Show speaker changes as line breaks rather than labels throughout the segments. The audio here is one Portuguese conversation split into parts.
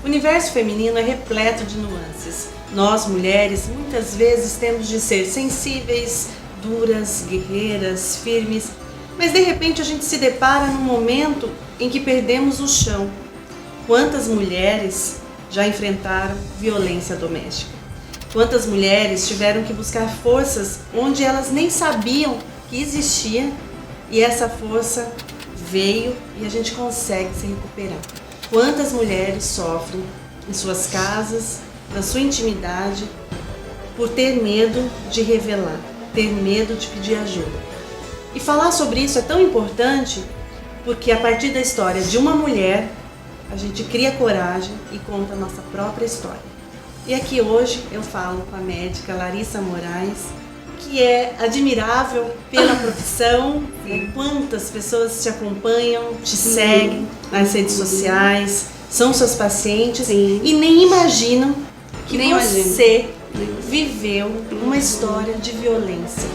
O universo feminino é repleto de nuances. Nós, mulheres, muitas vezes temos de ser sensíveis, duras, guerreiras, firmes, mas de repente a gente se depara num momento em que perdemos o chão. Quantas mulheres já enfrentaram violência doméstica? Quantas mulheres tiveram que buscar forças onde elas nem sabiam que existia e essa força veio e a gente consegue se recuperar? Quantas mulheres sofrem em suas casas, na sua intimidade, por ter medo de revelar, ter medo de pedir ajuda? E falar sobre isso é tão importante porque a partir da história de uma mulher, a gente cria coragem e conta a nossa própria história. E aqui hoje eu falo com a médica Larissa Moraes, que é admirável pela profissão, né? Quantas pessoas te acompanham, te seguem nas redes sociais, são seus pacientes e nem imaginam que você viveu uma história de violência.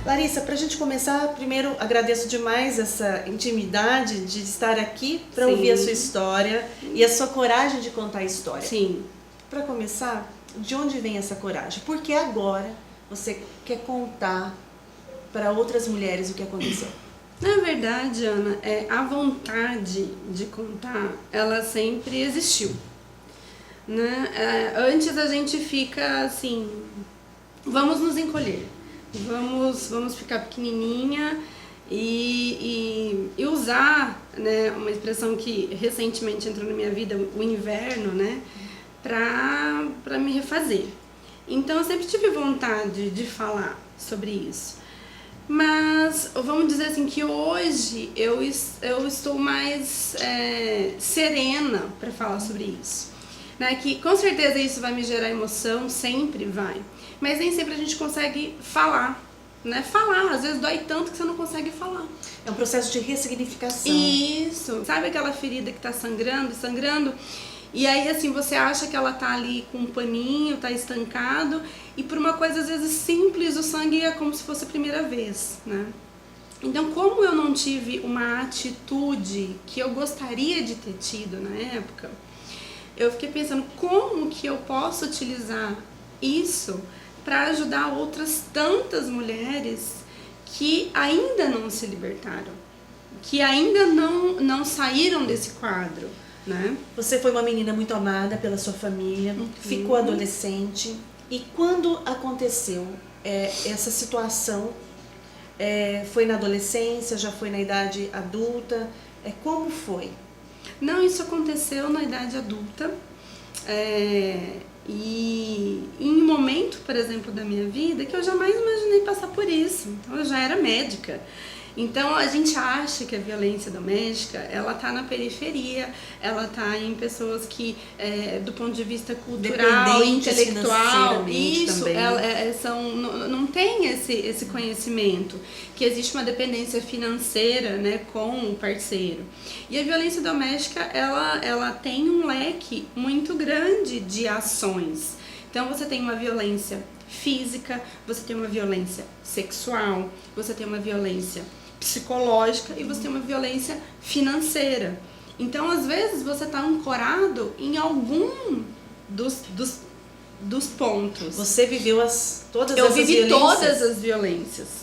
Larissa, para a gente começar, primeiro agradeço demais essa intimidade de estar aqui para ouvir a sua história e a sua coragem de contar a história.
Sim.
Para começar, de onde vem essa coragem? Por que agora você quer contar para outras mulheres o que aconteceu?
Na verdade, Ana, a vontade de contar, ela sempre existiu, né? Antes a gente fica assim, vamos nos encolher, vamos ficar pequenininha e usar, né, uma expressão que recentemente entrou na minha vida, o inverno, né, para me refazer. Então eu sempre tive vontade de falar sobre isso. Mas vamos dizer assim que hoje eu estou mais serena para falar sobre isso, né? Que com certeza isso vai me gerar emoção, sempre vai, mas nem sempre a gente consegue falar, né? Falar, às vezes dói tanto que você não consegue falar.
É um processo de ressignificação.
Isso, sabe aquela ferida que tá sangrando, e aí assim, você acha que ela tá ali com um paninho, tá estancado, e por uma coisa às vezes simples, o sangue é como se fosse a primeira vez, né? Então, como eu não tive uma atitude que eu gostaria de ter tido na época, eu fiquei pensando como que eu posso utilizar isso para ajudar outras tantas mulheres que ainda não se libertaram, que ainda não saíram desse quadro, né?
Você foi uma menina muito amada pela sua família, ficou adolescente, e quando aconteceu essa situação, foi na adolescência, já foi na idade adulta, como foi?
Não, isso aconteceu na idade adulta, e em um momento, por exemplo, da minha vida que eu jamais imaginei passar por isso. Então eu já era médica. Então a gente acha que a violência doméstica, ela tá na periferia, ela tá em pessoas que, do ponto de vista cultural, intelectual, isso, não tem esse conhecimento, que existe uma dependência financeira, né, com o parceiro. E a violência doméstica, ela tem um leque muito grande de ações. Então você tem uma violência física, você tem uma violência sexual, você tem uma violência psicológica e você tem uma violência financeira. Então, às vezes, você está ancorado em algum dos pontos.
Você viveu todas
eu
essas violências?
Eu vivi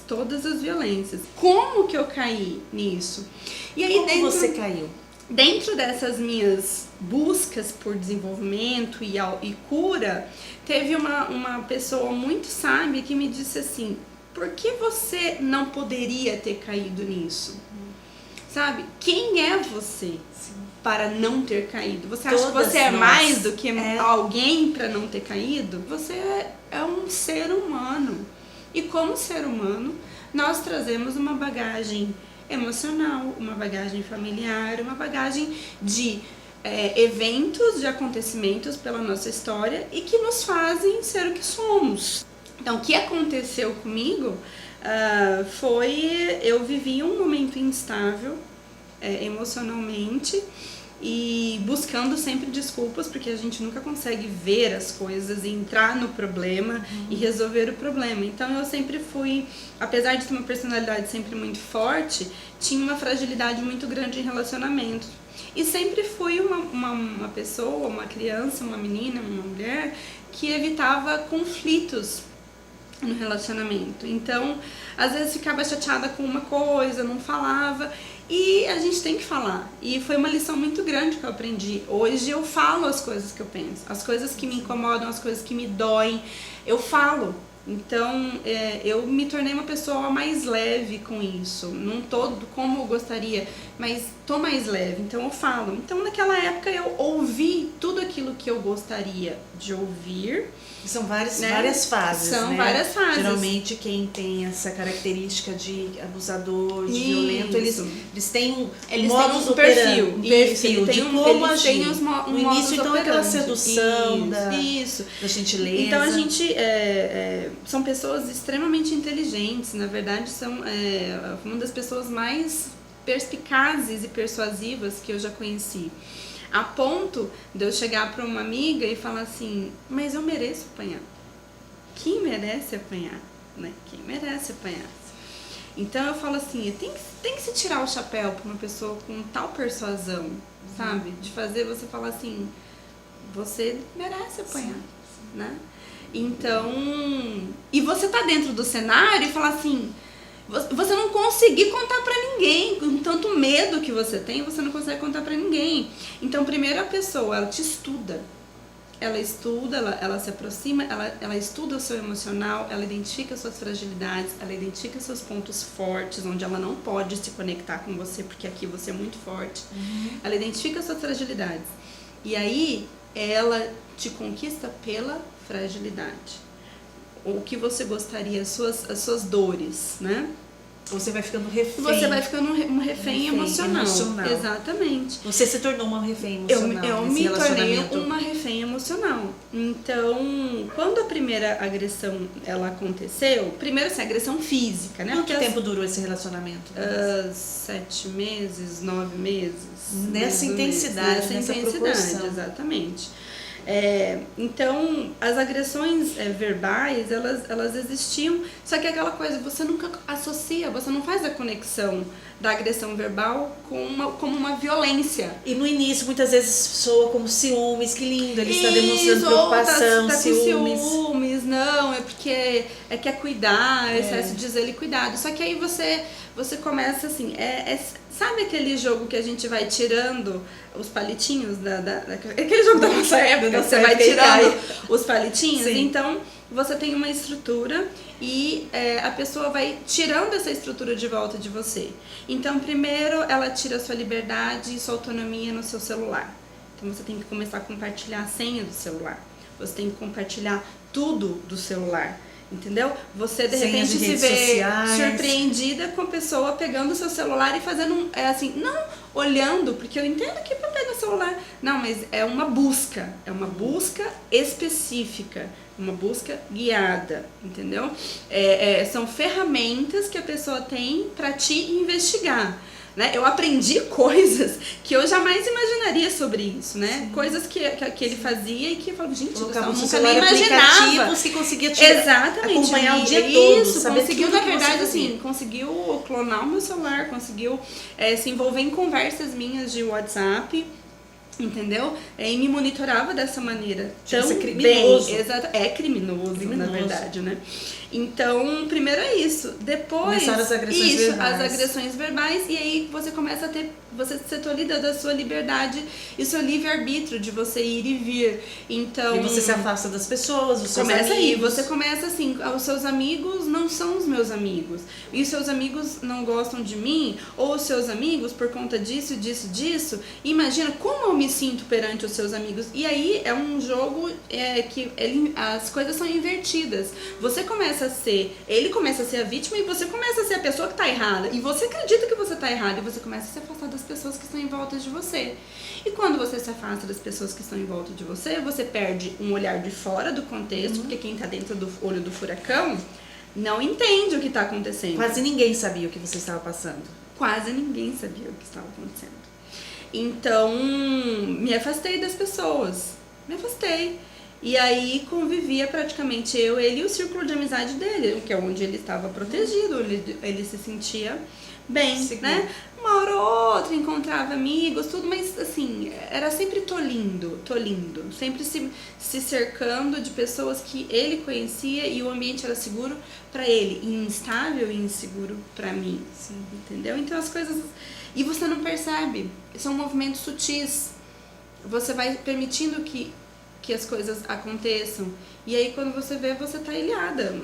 todas as violências. Como que eu caí nisso? E aí,
como você caiu?
Dentro dessas minhas buscas por desenvolvimento e cura, teve uma pessoa muito sábia que me disse assim: por que você não poderia ter caído nisso? Sabe? Quem é você para não ter caído? Você acha que você é mais do que alguém para não ter caído? Você é um ser humano. E como ser humano, nós trazemos uma bagagem emocional, uma bagagem familiar, uma bagagem de eventos, de acontecimentos pela nossa história e que nos fazem ser o que somos. Então, o que aconteceu comigo foi, eu vivi um momento instável emocionalmente e buscando sempre desculpas, porque a gente nunca consegue ver as coisas e entrar no problema e resolver o problema. Então eu sempre fui, apesar de ter uma personalidade sempre muito forte, tinha uma fragilidade muito grande em relacionamento. E sempre fui uma pessoa, uma criança, uma menina, uma mulher que evitava conflitos no relacionamento. Então, às vezes ficava chateada com uma coisa, não falava, e a gente tem que falar. E foi uma lição muito grande que eu aprendi. Hoje eu falo as coisas que eu penso, as coisas que me incomodam, as coisas que me doem, eu falo. Então, eu me tornei uma pessoa mais leve com isso. Não tô como eu gostaria, mas tô mais leve, então eu falo. Então, naquela época, eu ouvi tudo aquilo que eu gostaria de ouvir.
São várias fases,
São
né?
várias fases.
Geralmente quem tem essa característica de abusador, de violento, eles têm um modus operandi, um perfil de como agir. No início, então, é aquela sedução da gentileza.
Então, a gente são pessoas extremamente inteligentes, na verdade, são uma das pessoas mais perspicazes e persuasivas que eu já conheci. A ponto de eu chegar para uma amiga e falar assim, mas eu mereço apanhar. Quem merece apanhar? Né? Quem merece apanhar? Então eu falo assim, tem que se tirar o chapéu para uma pessoa com tal persuasão, sabe? De fazer você falar assim, você merece apanhar, né? Então, e você tá dentro do cenário e falar assim, você não conseguir contar pra ninguém, com tanto medo que você tem, você não consegue contar pra ninguém. Então, primeiro a pessoa, ela te estuda. Ela estuda, ela se aproxima, ela estuda o seu emocional, ela identifica suas fragilidades, ela identifica seus pontos fortes, onde ela não pode se conectar com você, porque aqui você é muito forte. Ela identifica suas fragilidades. E aí, ela te conquista pela fragilidade. O que você gostaria, as suas dores, né?
Você vai ficando refém.
Você vai ficando um refém emocional. Exatamente.
Você se tornou uma refém emocional.
Eu me tornei uma refém emocional. Então, quando a primeira agressão ela aconteceu, primeiro assim, agressão física, né?
Quanto tempo durou esse relacionamento?
7 meses, 9 meses.
Nessa intensidade, nessa proporção.
Exatamente. Então, as agressões verbais, elas existiam, só que aquela coisa, você nunca associa, você não faz a conexão da agressão verbal como uma violência.
E no início, muitas vezes, soa como ciúmes, que lindo, ele está demonstrando preocupação,
tá
ciúmes.
Com ciúmes, não, é porque quer cuidar, excesso de zelo e cuidado. Só que aí você começa assim, sabe aquele jogo que a gente vai tirando os palitinhos aquele jogo da nossa época, você vai tirando os palitinhos? Sim. Então, você tem uma estrutura e a pessoa vai tirando essa estrutura de volta de você. Então, primeiro, ela tira a sua liberdade e sua autonomia no seu celular. Então, você tem que começar a compartilhar a senha do celular. Você tem que compartilhar tudo do celular. Entendeu? Você de repente se vê surpreendida com a pessoa pegando o seu celular e fazendo assim, não olhando, porque eu entendo que é pra pegar o celular. Não, mas é uma busca específica, uma busca guiada, entendeu? São ferramentas que a pessoa tem pra te investigar. Né? Eu aprendi coisas que eu jamais imaginaria sobre isso, né? Sim. Coisas que ele fazia e que eu falava, gente, eu nunca nem imaginava.
Que conseguia
acompanhar
o dia todo,
isso, conseguiu, na verdade, assim, conseguiu clonar o meu celular, conseguiu se envolver em conversas minhas de WhatsApp, entendeu? E me monitorava dessa maneira.
Então, é criminoso.
É criminoso, na verdade, né? Então, primeiro é isso. Depois,
começaram as agressões verbais.
As agressões verbais, e aí você começa a ter, você se tolida da sua liberdade e seu livre-arbítrio de você ir e vir. Então,
e você se afasta das pessoas, dos seus amigos.
Aí, você começa assim, os seus amigos não são os meus amigos. E os seus amigos não gostam de mim, ou os seus amigos, por conta disso, disso. Imagina como eu me sinto perante os seus amigos. E aí é um jogo que as coisas são invertidas. Ele começa a ser a vítima e você começa a ser a pessoa que tá errada. E você acredita que você tá errada e você começa a se afastar das pessoas que estão em volta de você. E quando você se afasta das pessoas que estão em volta de você, você perde um olhar de fora do contexto, porque quem tá dentro do olho do furacão não entende o que tá acontecendo.
Quase ninguém sabia o que você estava passando.
Quase ninguém sabia o que estava acontecendo. Então, me afastei das pessoas. Me afastei. E aí convivia praticamente eu, ele e o círculo de amizade dele, que é onde ele estava protegido, ele se sentia bem, né? Uma hora ou outra encontrava amigos, tudo, mas assim, era sempre tolindo, sempre se cercando de pessoas que ele conhecia e o ambiente era seguro para ele, e instável e inseguro para mim, entendeu? Então as coisas... E você não percebe, são movimentos sutis, você vai permitindo que as coisas aconteçam. E aí quando você vê, você tá ilhada.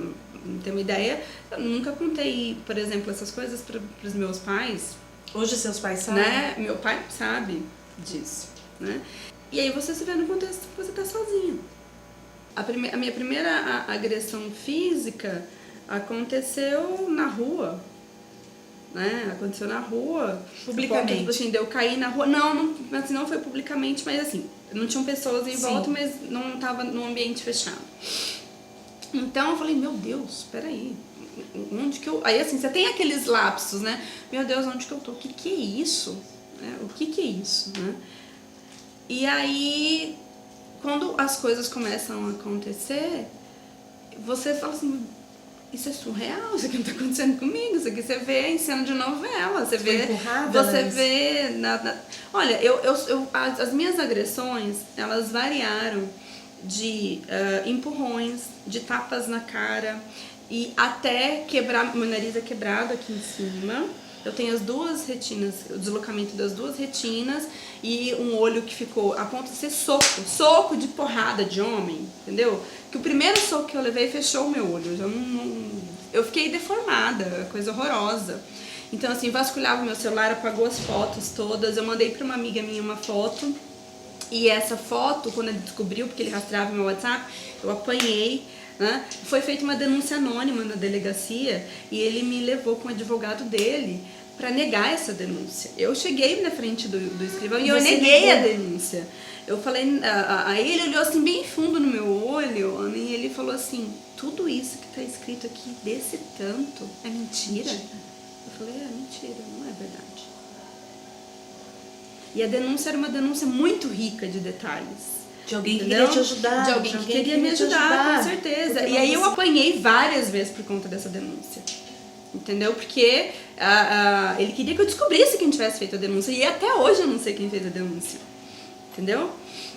Não tem uma ideia. Eu nunca contei, por exemplo, essas coisas para os meus pais.
Hoje seus pais sabem?
Né? Meu pai sabe disso, né? E aí você se vê no contexto que você tá sozinha. A minha primeira agressão física aconteceu na rua. Né? Aconteceu na rua.
Publicamente?
Tipo assim, eu caí na rua. Não, assim, não foi publicamente, mas assim, não tinham pessoas em volta, mas não tava num ambiente fechado. Então eu falei, meu Deus, peraí, onde que eu... Aí assim, você tem aqueles lapsos, né? Meu Deus, onde que eu tô? O que é isso? O que é isso? Né? E aí, quando as coisas começam a acontecer, você fala assim... Isso é surreal, isso aqui não tá acontecendo comigo, isso aqui você vê em cena de novela, você vê...
Empurrada,
você vê... Olha, as minhas agressões, elas variaram de empurrões, de tapas na cara e até quebrar... Meu nariz é quebrado aqui em cima, eu tenho as duas retinas, o deslocamento das duas retinas e um olho que ficou a ponto de ser soco de porrada de homem, entendeu? Que o primeiro soco que eu levei fechou o meu olho, eu fiquei deformada, coisa horrorosa. Então assim, vasculhava o meu celular, apagou as fotos todas, eu mandei para uma amiga minha uma foto, e essa foto, quando ele descobriu, porque ele rastreava meu WhatsApp, eu apanhei, né? Foi feita uma denúncia anônima na delegacia e ele me levou com o advogado dele para negar essa denúncia. Eu cheguei na frente do escrivão e eu neguei a denúncia. Eu falei, aí ele olhou assim bem fundo no meu olho e ele falou assim, tudo isso que tá escrito aqui desse tanto é mentira? Eu falei, é mentira, não é verdade. E a denúncia era uma denúncia muito rica de detalhes.
De alguém que queria te ajudar.
De alguém que queria me ajudar, com certeza. E aí eu apanhei várias vezes por conta dessa denúncia. Entendeu? Porque ele queria que eu descobrisse quem tivesse feito a denúncia. E até hoje eu não sei quem fez a denúncia. Entendeu?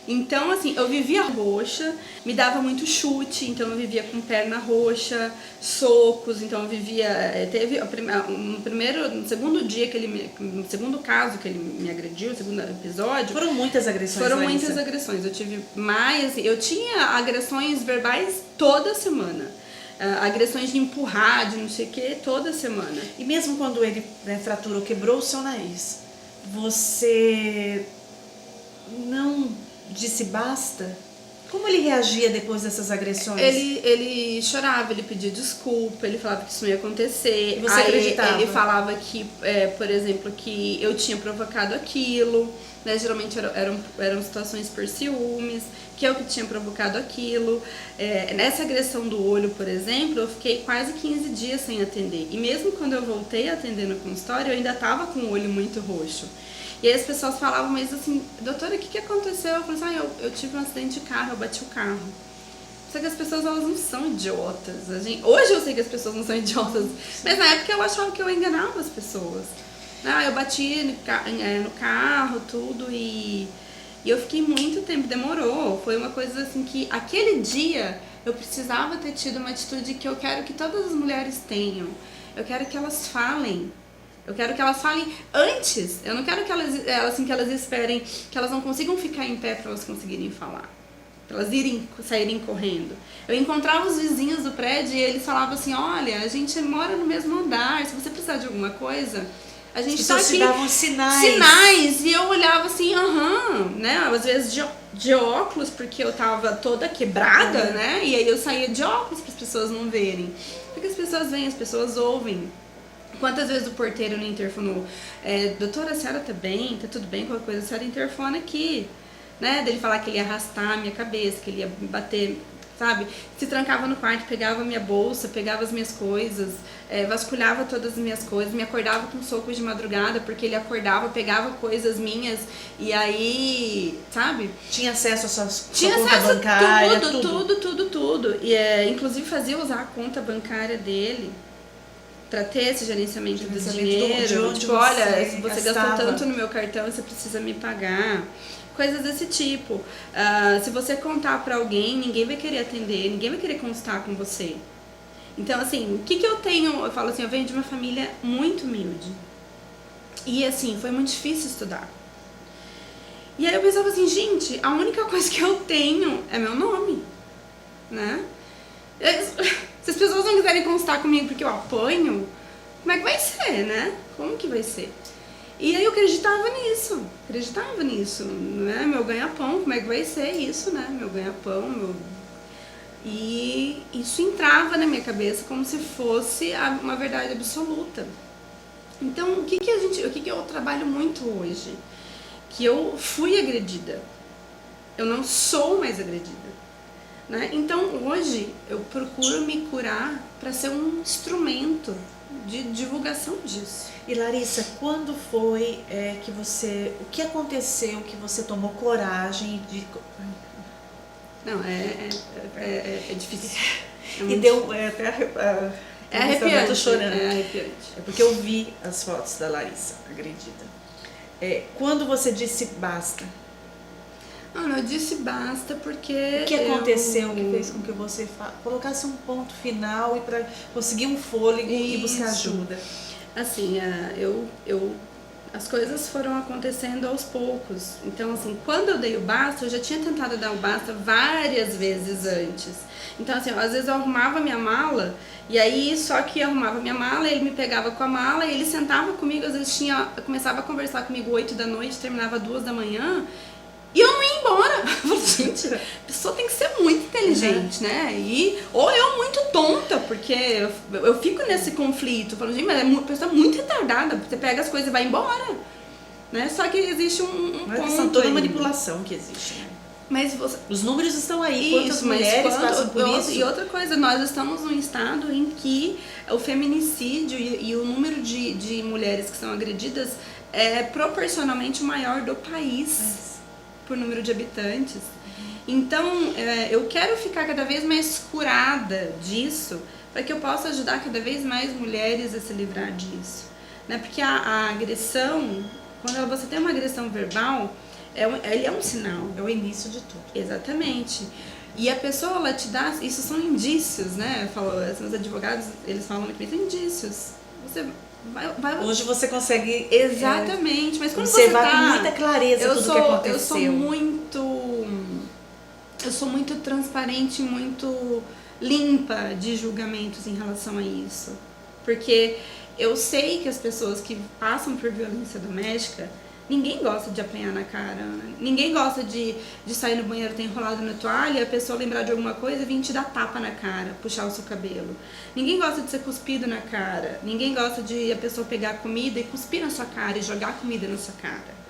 Então, assim, eu vivia roxa, me dava muito chute, então eu vivia com perna roxa, socos, então eu vivia... Teve no segundo dia que no segundo caso que ele me agrediu, no segundo episódio...
Foram muitas agressões,
Foram muitas agressões, eu tive mais... Eu tinha agressões verbais toda semana. Agressões de empurrar, de não sei o que, toda semana.
E mesmo quando ele fraturou, quebrou o seu nariz, você não disse basta? Como ele reagia depois dessas agressões?
Ele chorava, ele pedia desculpa, ele falava que isso não ia acontecer.
E você acreditava?
Ele falava que, por exemplo, que eu tinha provocado aquilo, né? Geralmente eram situações por ciúmes, que eu que tinha provocado aquilo. Nessa agressão do olho, por exemplo, eu fiquei quase 15 dias sem atender. E mesmo quando eu voltei a atender no consultório, eu ainda estava com o olho muito roxo. E aí as pessoas falavam, mas assim, doutora, o que aconteceu? Eu falei assim, eu tive um acidente de carro, eu bati o carro. Só que as pessoas, elas não são idiotas. Hoje eu sei que as pessoas não são idiotas, mas na época eu achava que eu enganava as pessoas. Eu bati no carro, tudo, e eu fiquei muito tempo, demorou. Foi uma coisa assim que, aquele dia, eu precisava ter tido uma atitude que eu quero que todas as mulheres tenham. Eu quero que elas falem. Eu quero que elas falem antes. Eu não quero que elas esperem que elas não consigam ficar em pé para elas conseguirem falar. Para elas saírem correndo. Eu encontrava os vizinhos do prédio e eles falavam assim, olha, a gente mora no mesmo andar, se você precisar de alguma coisa, a gente tá aqui.
Te davam sinais.
Sinais. E eu olhava assim, né? Às vezes de óculos, porque eu tava toda quebrada, né? E aí eu saía de óculos para as pessoas não verem. Porque as pessoas veem, as pessoas ouvem. Quantas vezes o porteiro não interfonou? Doutora, a senhora tá bem? Tá tudo bem? Qualquer coisa, a senhora interfona aqui. Né? Dele falar que ele ia arrastar a minha cabeça, que ele ia bater sabe? Se trancava no quarto, pegava minha bolsa, pegava as minhas coisas, vasculhava todas as minhas coisas, me acordava com socos de madrugada, porque ele acordava, pegava coisas minhas e aí, sabe?
Tinha acesso à
Tinha
sua conta
acesso
bancária,
a tudo. E inclusive fazia usar a conta bancária dele para ter esse gerenciamento do dinheiro.
De onde
tipo, olha,
você
você
gastava.
gastou tanto no meu cartão, você precisa me pagar. Coisas desse tipo. Se você contar pra alguém, ninguém vai querer atender, ninguém vai querer constar com você. Então, assim, o que eu tenho? Eu falo assim, eu venho de uma família muito humilde. E, assim, foi muito difícil estudar. E aí eu pensava assim, gente, a única coisa que eu tenho é meu nome, né? Se as pessoas não quiserem constar comigo porque eu apanho, como é que vai ser, né? Como que vai ser? E aí eu acreditava nisso, né? Meu ganha-pão, como é que vai ser isso, né? Meu ganha-pão, E isso entrava na minha cabeça como se fosse uma verdade absoluta. Então, o que eu trabalho muito hoje? Que eu fui agredida. Eu não sou mais agredida. Né? Então, hoje, eu procuro me curar para ser um instrumento de divulgação disso.
E Larissa, quando foi que você... O que aconteceu que você tomou coragem de...
Não, é difícil.
E deu até
arrepiante.
Eu tô chorando.
É arrepiante.
É porque eu vi as fotos da Larissa agredida. Quando você disse basta?
Não, eu disse basta porque...
O que aconteceu que fez com que você colocasse um ponto final e para conseguir um fôlego e buscar ajuda?
Assim, as coisas foram acontecendo aos poucos. Então, assim, quando eu dei o basta, eu já tinha tentado dar o basta várias vezes antes. Então, assim, às vezes eu arrumava minha mala, e aí só que eu arrumava minha mala, ele me pegava com a mala, e ele sentava comigo, às vezes começava a conversar comigo 8 da noite, terminava 2 da manhã, e eu não ia embora. Eu falei, gente, a pessoa tem que ser muito inteligente, né? Ou eu muito tonta, porque eu fico nesse conflito. Falando, gente, mas a pessoa é muito retardada. Você pega as coisas e vai embora. Né? Só que existe um ponto.
São toda manipulação que existe, né?
Mas
os números estão aí, quantas mulheres passam por isso?
E outra coisa, nós estamos num estado em que o feminicídio e o número de mulheres que são agredidas é proporcionalmente o maior do país. Por número de habitantes. Então, eu quero ficar cada vez mais curada disso, para que eu possa ajudar cada vez mais mulheres a se livrar disso. Né? Porque a agressão, quando você tem uma agressão verbal, ele é um sinal.
É o início de tudo.
Exatamente. E a pessoa, ela te dá, isso são indícios, né? Os advogados, eles falam muito bem, são indícios. Você
hoje você consegue
exatamente, mas quando
observar com muita clareza tudo que aconteceu.
Eu sou muito transparente, muito limpa de julgamentos em relação a isso. Porque eu sei que as pessoas que passam por violência doméstica, ninguém gosta de apanhar na cara, ninguém gosta de sair no banheiro, ter enrolado na toalha, a pessoa lembrar de alguma coisa e vir te dar tapa na cara, puxar o seu cabelo. Ninguém gosta de ser cuspido na cara, ninguém gosta de a pessoa pegar a comida e cuspir na sua cara e jogar a comida na sua cara.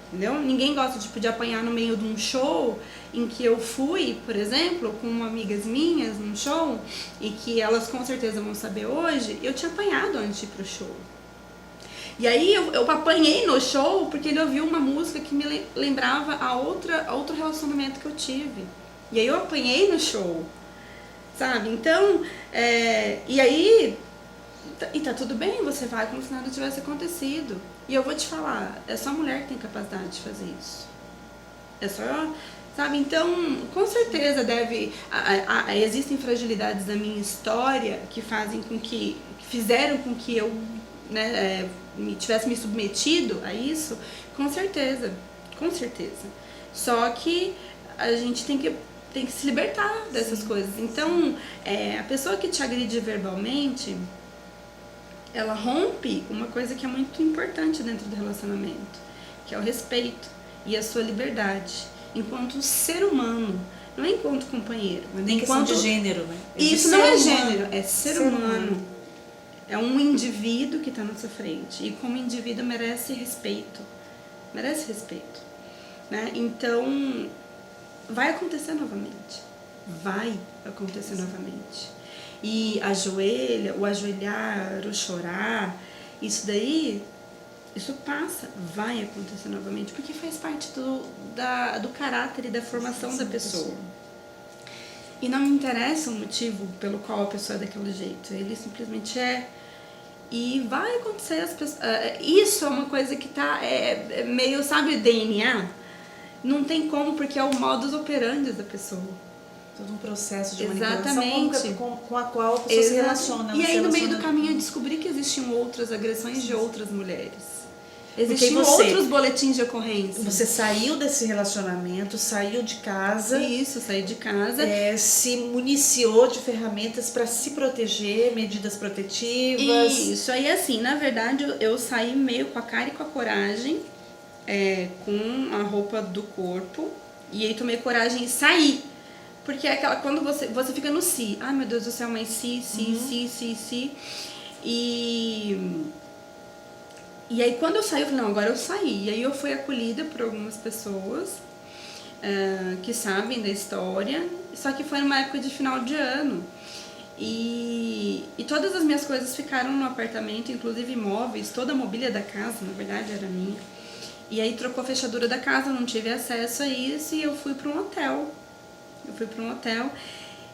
Entendeu? Ninguém gosta de apanhar no meio de um show em que eu fui, por exemplo, com amigas minhas num show, e que elas com certeza vão saber hoje, eu tinha apanhado antes de ir pro show. E aí eu apanhei no show porque ele ouviu uma música que me lembrava a outro relacionamento que eu tive. E aí eu apanhei no show, sabe? Então, e aí, e tá tudo bem, você vai como se nada tivesse acontecido. E eu vou te falar, é só a mulher que tem capacidade de fazer isso. É só, sabe? Então, com certeza existem fragilidades da minha história que fizeram com que eu, né, tivesse me submetido a isso, com certeza. Só que a gente tem que se libertar dessas coisas. Então, a pessoa que te agride verbalmente, ela rompe uma coisa que é muito importante dentro do relacionamento, que é o respeito e a sua liberdade, enquanto ser humano, não é enquanto companheiro.
Nem questão de gênero, né?
Isso não é gênero, é ser humano. É um indivíduo que está na sua frente. E como indivíduo merece respeito. Merece respeito. Né? Então, vai acontecer novamente. vai acontecer novamente. E o ajoelhar, o chorar, isso daí, isso passa, vai acontecer novamente, porque faz parte do caráter e da formação da pessoa. E não me interessa o motivo pelo qual a pessoa é daquele jeito, ele simplesmente é. E vai acontecer, isso é uma coisa que tá meio, sabe, DNA? Não tem como, porque é o modus operandi da pessoa.
Todo um processo de
Exatamente.
manipulação com a qual a pessoa se relaciona.
E aí no meio do caminho eu descobri que existiam outras agressões de outras mulheres. Existiam
você,
outros boletins de ocorrência.
Você saiu desse relacionamento, saiu de casa.
Isso, saí de casa.
Se municiou de ferramentas para se proteger, medidas protetivas.
Isso, aí assim, na verdade eu saí meio com a cara e com a coragem, com a roupa do corpo, e aí tomei coragem e saí. Porque é aquela, quando você fica no si, ai meu Deus do céu, mas si. E aí quando eu saí, eu falei, não, agora eu saí. E aí eu fui acolhida por algumas pessoas que sabem da história, só que foi numa época de final de ano. E todas as minhas coisas ficaram no apartamento, inclusive imóveis, toda a mobília da casa, na verdade, era minha. E aí trocou a fechadura da casa, eu não tive acesso a isso e eu fui para um hotel.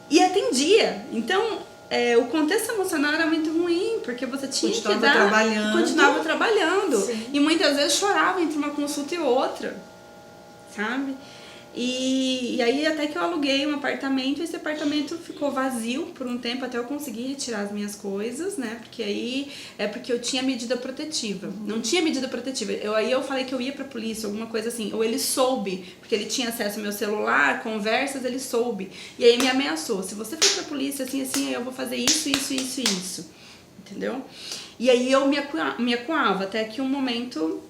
E atendia. Então, o contexto emocional era muito ruim, porque você tinha continuava trabalhando.
Sim.
E muitas vezes chorava entre uma consulta e outra, sabe? E aí até que eu aluguei um apartamento, esse apartamento ficou vazio por um tempo até eu conseguir retirar as minhas coisas, né? Porque aí porque eu tinha medida protetiva. Não tinha medida protetiva. Aí eu falei que eu ia pra polícia, alguma coisa assim. Ou ele soube, porque ele tinha acesso ao meu celular, conversas, ele soube. E aí me ameaçou. Se você for pra polícia, assim, aí eu vou fazer isso. Entendeu? E aí eu me acuava até que um momento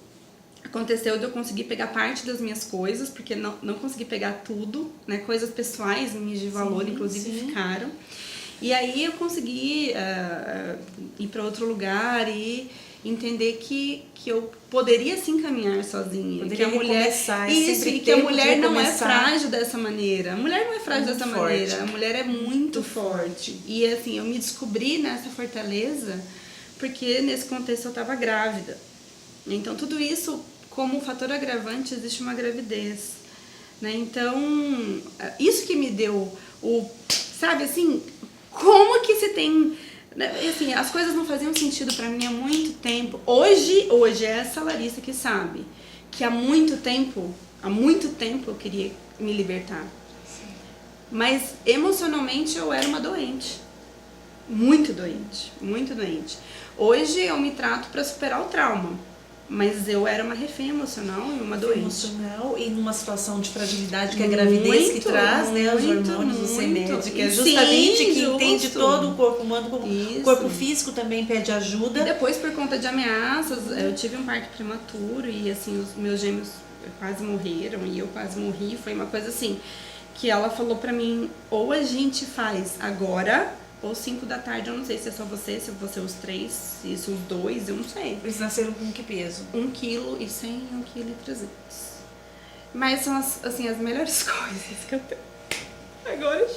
aconteceu de eu conseguir pegar parte das minhas coisas, porque não consegui pegar tudo, né? Coisas pessoais minhas de valor, inclusive, ficaram. E aí eu consegui ir para outro lugar e entender que eu poderia sim caminhar sozinha. Que a mulher que a mulher não é frágil dessa maneira. A mulher não é frágil dessa maneira. A mulher é muito forte. E assim, eu me descobri nessa fortaleza porque nesse contexto eu estava grávida. Então tudo isso, como fator agravante, existe uma gravidez, né? Então, isso que me deu sabe assim, como que se tem, né? Assim, as coisas não faziam sentido pra mim há muito tempo. Hoje é essa Larissa que sabe que há muito tempo eu queria me libertar. Sim. Mas emocionalmente eu era uma doente. Muito doente. Hoje eu me trato pra superar o trauma. Mas eu era uma refém emocional e uma doente.
Emocional e numa situação de fragilidade que a gravidez que traz, né? Os hormônios, o CEMED, que é justamente que entende todo o corpo humano, o corpo físico também pede ajuda.
E depois, por conta de ameaças, eu tive um parto prematuro e assim, os meus gêmeos quase morreram e eu quase morri. Foi uma coisa assim, que ela falou pra mim, ou a gente faz agora, ou 5 da tarde, eu não sei se é só você, se você os 3, se os 2, eu não sei.
Eles nasceram com que peso?
1,1 kg, 1,3 kg. Mas são as melhores coisas que eu tenho. Agora,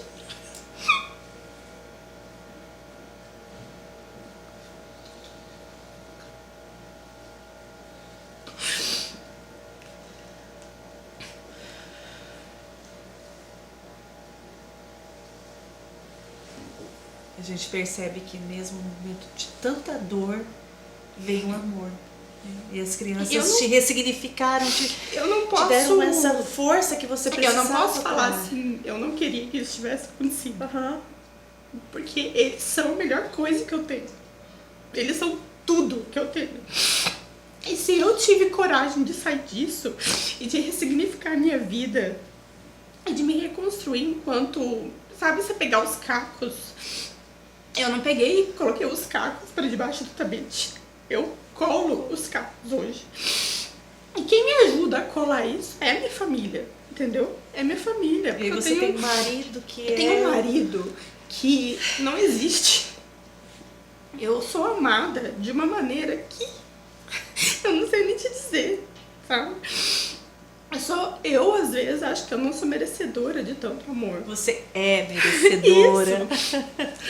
a gente percebe que mesmo no momento de tanta dor, veio o amor. E as crianças te ressignificaram, te deram essa força que você precisava.
Eu não posso falar assim, eu não queria que isso tivesse acontecido. Porque eles são a melhor coisa que eu tenho. Eles são tudo que eu tenho. E se eu tive coragem de sair disso e de ressignificar a minha vida e de me reconstruir enquanto, sabe, você pegar os cacos. Eu não peguei e coloquei os cacos para debaixo do tapete. Eu colo os cacos hoje. E quem me ajuda a colar isso é a minha família, entendeu? É minha família.
E você tem um marido que
eu tenho um marido que não existe. Eu sou amada de uma maneira que eu não sei nem te dizer, sabe? eu às vezes acho que eu não sou merecedora de tanto amor.
Você é merecedora.
Isso.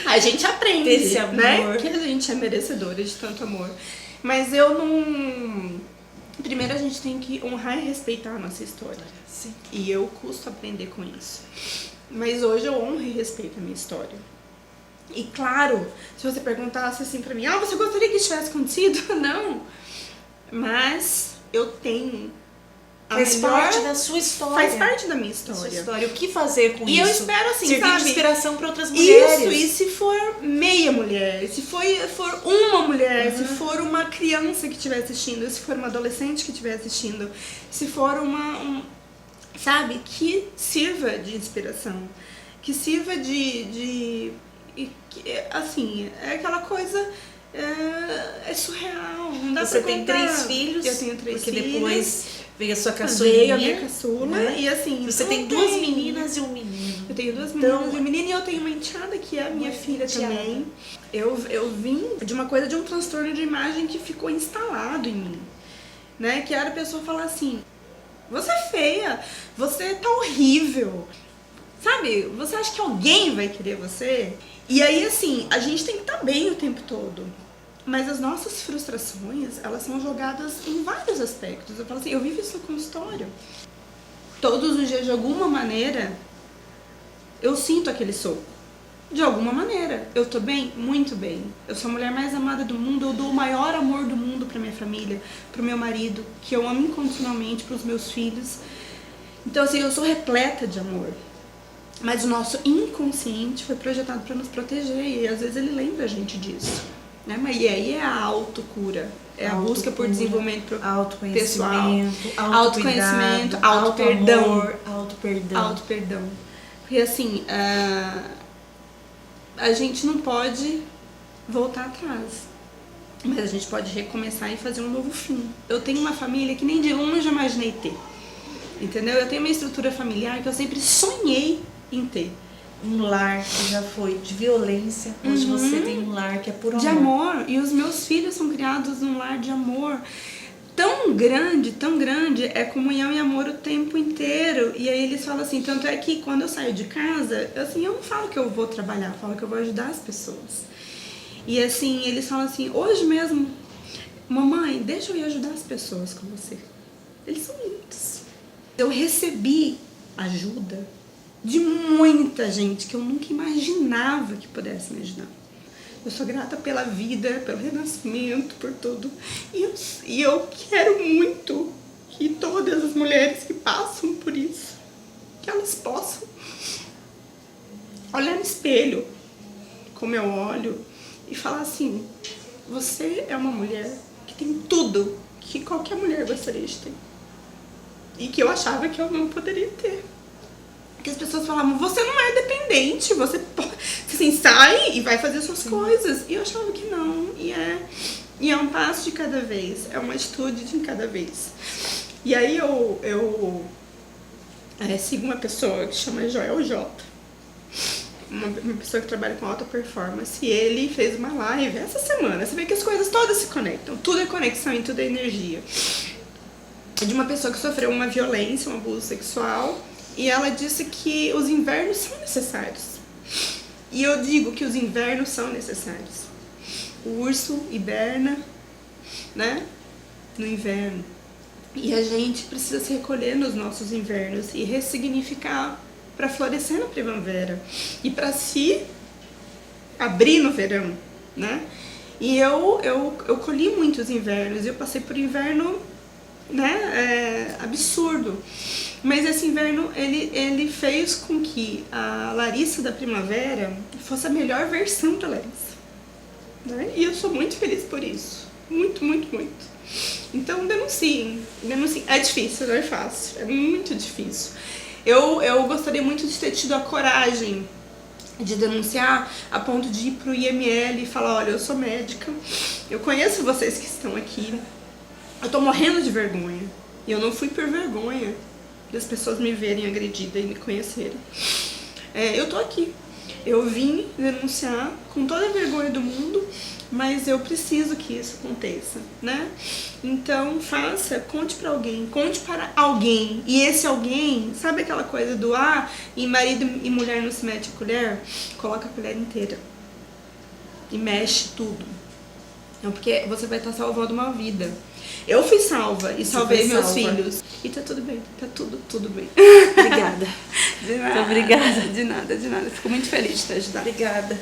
A gente aprende,
Desse amor.
né? Que a gente é merecedora de tanto amor. Mas eu não... Primeiro a gente tem que honrar e respeitar a nossa história.
Sim.
E eu custo aprender com isso. Mas hoje eu honro e respeito a minha história. E claro, se você perguntasse assim pra mim, você gostaria que isso tivesse acontecido? Não. Mas eu tenho...
Faz parte da sua história.
Faz parte da minha história.
Da sua história. O que fazer com isso?
E eu espero assim,
servir
sabe?
de inspiração para outras mulheres.
Isso, e se for meia mulher, se for uma mulher, se for uma criança que estiver assistindo, se for uma adolescente que estiver assistindo, se for sabe, que sirva de inspiração, que sirva assim, é aquela coisa, é surreal, não dá
Você
pra
tem
contar.
3 filhos,
eu tenho 3
porque
filhos.
depois veio a sua caçulinha.
Veio a minha caçula,
né?
e assim...
Você tem 2 meninas e um menino.
Eu tenho 2
Então,
meninas e um menino, e eu tenho uma enteada que é a minha filha
enteada.
também. Eu vim de um transtorno de imagem que ficou instalado em mim, né? Que era a pessoa falar assim, você é feia, você tá horrível, sabe? Você acha que alguém vai querer você? E aí, assim, a gente tem que estar bem o tempo todo. Mas as nossas frustrações, elas são jogadas em vários aspectos. Eu falo assim, eu vivo isso no consultório. Todos os dias, de alguma maneira, eu sinto aquele soco. De alguma maneira. Eu tô bem? Muito bem. Eu sou a mulher mais amada do mundo, eu dou o maior amor do mundo pra minha família, pro meu marido, que eu amo incondicionalmente, pros meus filhos. Então, assim, eu sou repleta de amor. Mas o nosso inconsciente foi projetado pra nos proteger, e às vezes ele lembra a gente disso. Né? Mas e aí é a autocura, é a busca por desenvolvimento pessoal, autoconhecimento, autoperdão, autoperdão. Porque assim, a gente não pode voltar atrás, mas a gente pode recomeçar e fazer um novo fim. Eu tenho uma família que nem de longe eu imaginei ter, entendeu? Eu tenho uma estrutura familiar que eu sempre sonhei em ter.
Um lar que já foi de violência, hoje você tem um lar que é por amor.
De amor, e os meus filhos são criados num lar de amor tão grande, é comunhão e amor o tempo inteiro. E aí eles falam assim, tanto é que quando eu saio de casa, assim, eu não falo que eu vou trabalhar, eu falo que eu vou ajudar as pessoas. E assim, eles falam assim, hoje mesmo, mamãe, deixa eu ir ajudar as pessoas com você. Eles são lindos. Eu recebi ajuda de muita gente que eu nunca imaginava que pudesse me ajudar. Eu sou grata pela vida, pelo renascimento, por tudo. E eu quero muito que todas as mulheres que passam por isso, que elas possam olhar no espelho, como eu olho, e falar assim, você é uma mulher que tem tudo que qualquer mulher gostaria de ter. E que eu achava que eu não poderia ter. Que as pessoas falavam, você não é dependente, você pode, assim, sai e vai fazer suas coisas. E eu achava que não, e é um passo de cada vez, é uma atitude de cada vez. E aí eu sigo uma pessoa que chama Joel J, uma pessoa que trabalha com alta performance, e ele fez uma live essa semana. Você vê que as coisas todas se conectam, tudo é conexão e tudo é energia. De uma pessoa que sofreu uma violência, um abuso sexual, e ela disse que os invernos são necessários. E eu digo que os invernos são necessários. O urso hiberna, né, no inverno. E a gente precisa se recolher nos nossos invernos e ressignificar para florescer na primavera. E para se abrir no verão, né? E eu colhi muitos invernos. Eu passei por inverno, né, absurdo. Mas esse inverno, ele fez com que a Larissa da primavera fosse a melhor versão da Larissa. Né? E eu sou muito feliz por isso. Muito, muito, muito. Então denunciem. É difícil, não é fácil. É muito difícil. Eu gostaria muito de ter tido a coragem de denunciar a ponto de ir pro IML e falar, olha, eu sou médica, eu conheço vocês que estão aqui, eu tô morrendo de vergonha. E eu não fui por vergonha das pessoas me verem agredida e me conhecerem. Eu tô aqui. Eu vim denunciar com toda a vergonha do mundo mas eu preciso que isso aconteça, né? Então faça, conte para alguém. E esse alguém, sabe aquela coisa do e marido e mulher não se mete a colher? Coloca a colher inteira e mexe tudo. Não, porque você vai estar salvando uma vida. Eu fui salva e salvei meus filhos. E tá tudo bem, tá tudo bem.
Obrigada.
De nada.
Muito obrigada.
De nada. Fico muito feliz de te ajudar.
Obrigada.